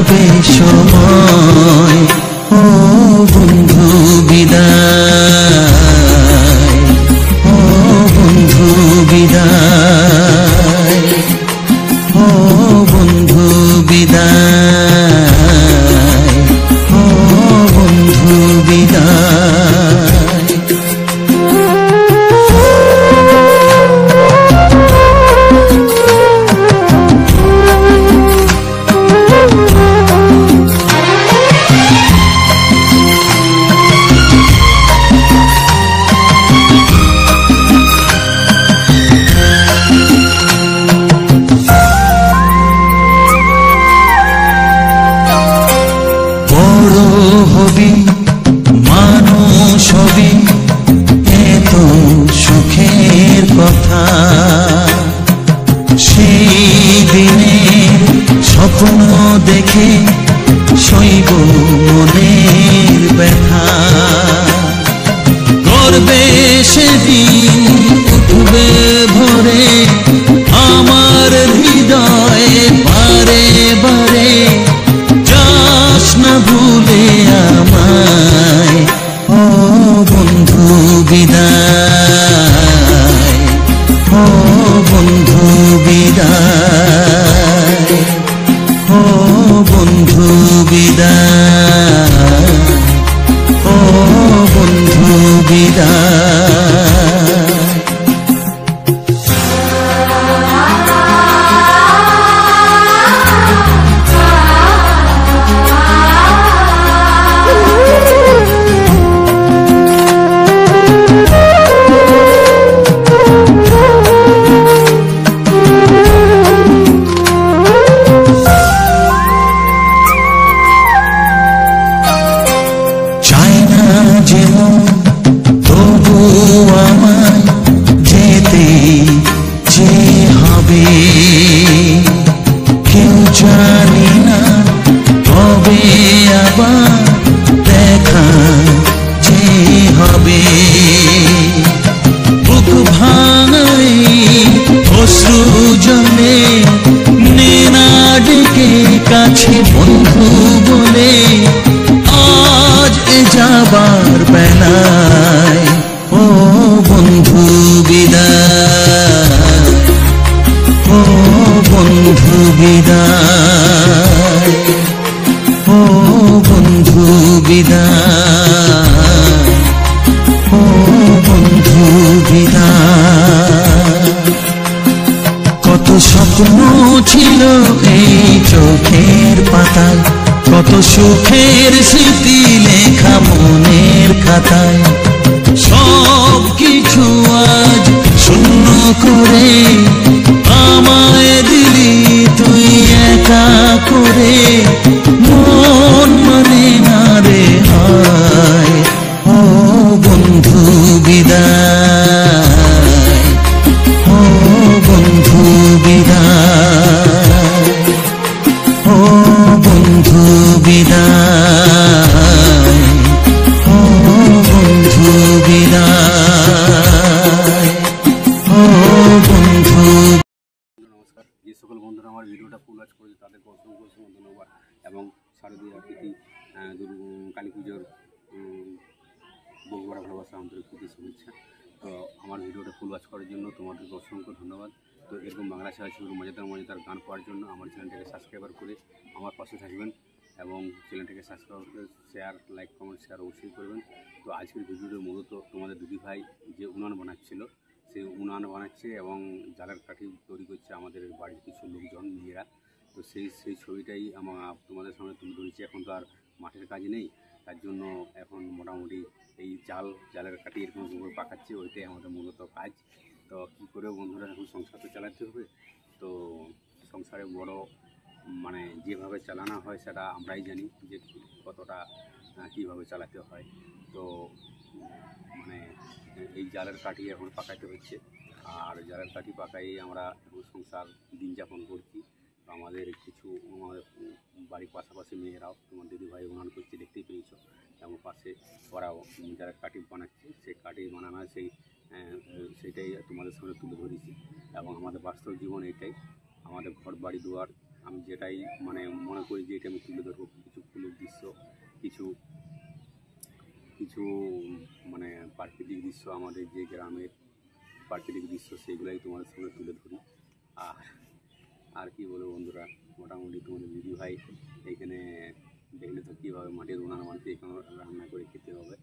যাবে সময়, ও বন্ধু বিদায়, ও বন্ধু বিদায়, ও বন্ধু বিদায়, ও বন্ধু বিদায়। মানুষ হবি এত সুখের কথা, সেই দিনে স্বপ্ন দেখে সইব মনের ব্যথা। গর্বে সেদিন উঠবে ভরে আমার হৃদয়ে বারে বারে, যাস না ভুলে আমায়, ও বন্ধু বিদায়, ও বন্ধু বিদায়, ও বন্ধু বিদায়, ও বন্ধু বিদায়। যেমন তবু আমায় যেতে যে হবে, কেউ জানি না তবে আবার দেখা যে হবে। বুক ভাঙাই অশ্রু জলে নে না ডেকে কাছে বন্ধু বলে, আজ এ যাবার বেলায়, ও বন্ধু বিদায়, ও বন্ধু বিদায়, ও বন্ধু বিদায়, ও বন্ধু বিদায়। কত স্বপ্ন ছিল এই চোখের পাতায়, কত সুখের স্মৃতি লেখা মনের খাতায়, সব কিছু আজ শূন্য করে আমায় দিলি তুই একা করে। মন মানে না রে হয়, ও বন্ধু বিদায়, ও বন্ধু বিদায়, ও বন্ধু বিদায়, ও বন্ধু বিদায়, ও বন্ধু। নমস্কার, যে সকল বন্ধুরা আমার ভিডিওটা ফুল ওয়াচ করেছে তাদেরকে অসংখ্য অসংখ্য ধন্যবাদ এবং শারদীয় অতিথি কালী পুজোর বগুড়া ভালোবাসা আন্তরিক প্রীতি শুভেচ্ছা। তো আমার ভিডিওটা ফুল ওয়াচ করার জন্য তোমাদেরকে অসংখ্য ধন্যবাদ। তো এরকম বাংলা ছাড়া ছবির মজাদার মজাদার গান পাওয়ার জন্য আমার চ্যানেলটাকে সাবস্ক্রাইবার করে আমার পাশে থাকবেন এবং চ্যানেলটাকে সাবস্ক্রাইব করে শেয়ার, লাইক, কমেন্ট, শেয়ার অবশ্যই করবেন। তো আজকের ভিডিওটা মূলত তোমাদের দুটি ভাই যে উনান বানাচ্ছিল, সেই উনান বানাচ্ছে এবং জালের কাঠি তৈরি করছে আমাদের বাড়ির কিছু লোকজন নিজেরা। তো সেই ছবিটাই তোমাদের সামনে তুলে ধরেছি। এখন তো আর মাঠের কাজ নেই, তার জন্য এখন মোটামুটি এই জালের কাঠি এরকম পাকাচ্ছে, ওইটাই আমাদের মূলত কাজ। তো কী করে বন্ধুরা এখন সংসার তো চালাতে হবে। তো সংসারে বড় মানে যেভাবে চালানো হয় সেটা আমরাই জানি যে কতটা কীভাবে চালাতে হয়। তো মানে এই জালের কাঠি এখন পাকাতে হচ্ছে, আর জালের কাঠি পাকাই আমরা এখন সংসার দিন যাপন করছি। তো আমাদের কিছু আমাদের বাড়ির পাশাপাশি মেয়েরাও তোমার দিদিভাই উনান করছে, দেখতেই পেয়েছো, এবং পাশে ওরাও যারা কাঠি বানাচ্ছে, সেই কাঠি বানানো সেইটাই তোমাদের সামনে তুলে ধরেছি। এবং আমাদের বাস্তব জীবন এটাই, আমাদের ঘর বাড়ি দুয়ার আমি যেটাই মানে মনে করি যে এটা আমি তুলে ধরবো, কিছু ফুলের দৃশ্য, কিছু কিছু মানে প্রাকৃতিক দৃশ্য, আমাদের যে গ্রামের প্রাকৃতিক দৃশ্য সেগুলাই তোমাদের সামনে তুলে ধরি। আর কি বলবো বন্ধুরা, মোটামুটি তোমাদের দিদি ভাই এখানে দেখলে তো কীভাবে মাটির উনান মাটিতে এখানে রান্না করে খেতে হবে।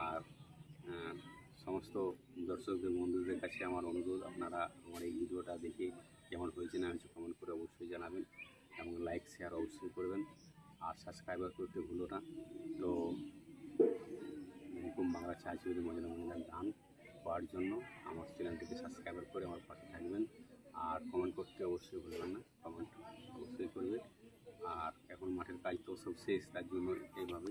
আর সমস্ত দর্শকদের বন্ধুদের কাছে আমার অনুরোধ, আপনারা আমার এই ভিডিওটা দেখে কেমন হয়েছে না হয়েছে কমেন্ট করে অবশ্যই জানাবেন এবং লাইক শেয়ার অবশ্যই করবেন আর সাবস্ক্রাইবার করতে ভুলো না। তো এরকম বাংলা ছায়াছবির মজাদার গান পাওয়ার জন্য আমার চ্যানেলটিকে সাবস্ক্রাইবার করে আমার পাশে থাকবেন আর কমেন্ট করতে অবশ্যই ভুলবেন না, কমেন্ট অবশ্যই করবে। আর এখন মাঠের কাজ তো সব শেষ, তার জন্য এইভাবে